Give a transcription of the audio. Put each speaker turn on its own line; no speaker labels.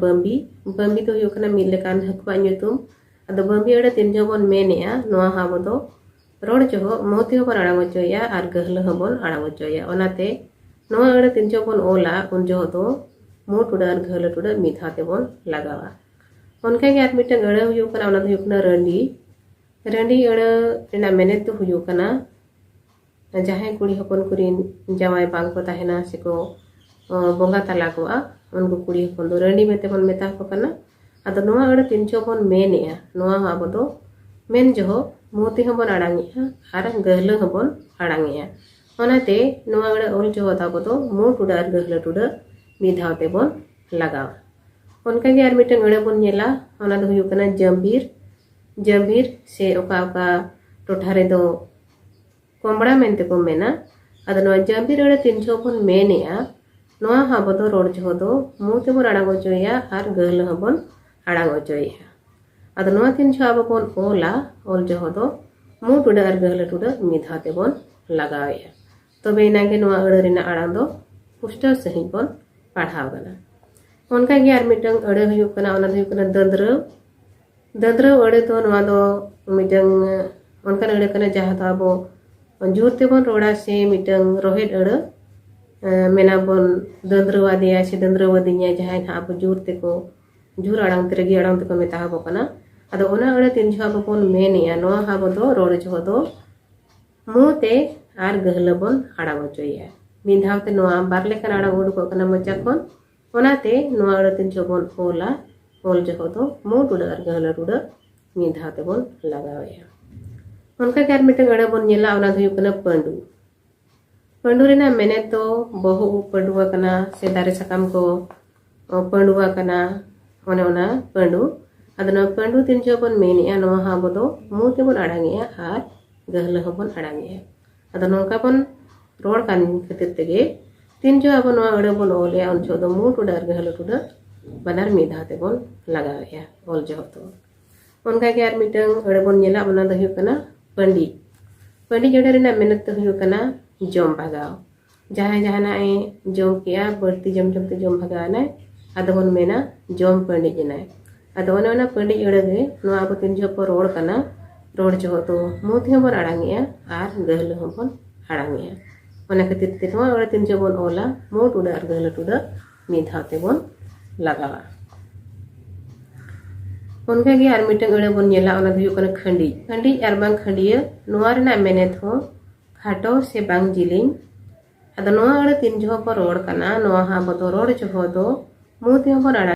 बम्बी बम्बी तो हुयुकना मिलेकान हकुआ ᱧᱩᱛᱩᱢ अदो बम्बी अड़े तीन जो बन मेनेया नोआ हाबो दो रोड जो मोती होबन आड़ांग होचोया और गहल होबन आड़ांग होचोया ओनाते नोआ अड़े तीन जो बन ओला उन जो दो मो टुडा और गहल टुडा मिधाते बन लगावा उनका के आर मिटन अड़े हुयुकना ओना दो हुयुकना रंडी रंडी अड़े रेना मेने तो हुयुकना जहां कुड़ी हपन कुरीन जवाई बांग को ताहेना सेको बोंगा तला को उनको कुड़ी हपन दो रंडी मेते बन मेता को कना अदो नोआ अड़े तीन जो बन मेनेया नोआ हाबो दो मेन जो मोती हबन आड़ांगिया और गहल हबन आड़ांगिया ओनाते नोआ अड़े ओल जो दाबो दो मो टुडा और गहल टुडा मिधावते बन लगावा उनका के आर मिटन अड़े बन नेला ओना दो हुयुकना जंबीर जंबीर से ओका ओका टोठा रे दो कोंबड़ा मेनते को मेना अदो नोआ जंबीर अड़े तीन जो बन मेनेया नोआ हाबो दो रोड जो दो मोती बन आड़ांग होचोया और गहल हबन आड़ांग होचोया अदो नोआ तीन जो आबो बन ओला ओल जो दो मो टुडा और गहल टुडा मिधाते बन लगावेया तबे इनागे नोआ अड़े रेना आड़ांग दो पुष्टा सही बन पढ़ाव गना उनका के आर मिटन अड़े हुयुकना ओना दो हुयुकना दंद्रव अड़े तो नोआ दो मिटन उनका अड़े कना जहां तो आबो जुरते बन रोड़ा से मिटन रोहेड अड़े मेना बन दंद्रवा दिया से दंद्रवा दिया जहां आबो जुरते को जुर आड़ांग तेरे आड़ांग को मेता हाबो कना अदो ओना अड़े तीन जो आबो बन मेनेया नोआ हाबो दो रोड जो दो मोते आर गहल बन आड़ांग होचोया मिधावते नोआ बार लेकन आड़ांग उडुको कना मचा कोन ओनाते नोआ अड़े तीन जो बन ओला ओल जो दो मो टुडा और गहल टुडा मिधावते बन लगावेया उनका के आर मिटन अड़े बन नेला ओना दो हुयुकना पंडू पंडू रेना मेने तो बहु पंडुआ कना से दारे सकाम को पंडुआ कना ओने ओना पंडू अदना पंडू तीन जो बन मेनेया नोआ हाबो दो मोते बन आड़ांगिया और गहल हबन आड़ांगिया अदो नोंका बन रोड कान खातिर तेगे तीन जो आबो नोआ अड़े बन ओलेया उन जो दो मो टुडा और गहल टुडा बनार मिधाते बन लगावेया ओल जो दो उनका के आर मिटन अड़े बन नेला ओना दो हुयुकना पंडी पंडी जड़े रेना मेहनत तो हुयुकना जम भगाव जहां जहाना ए जम किया बढ़ती जम जमते जम भगाना अदो बन मेना जम पंडी जनाय अदो ओना पंडी अड़े गे नोआ आबो तीन जो पर रोड कना रोड जो तो मोती हबन आड़ांगिया और गहल हबन आड़ांगिया ओना खातिर ते नोआ अड़े तीन जो बन ओला मो टुडा और गहल टुडा मिधावते बन लगावा उनका के आर मिटन अड़े बन नेला ओना दो हुयुकना खंडी खंडी आर बांग खंडिया नोआ रेना मेनेत हो खाटो से बांग जिलिंग अदो नोआ अड़े तीन जो पर रोड कना नोआ हाबो दो रोड जो दो मोती हबन आड़ा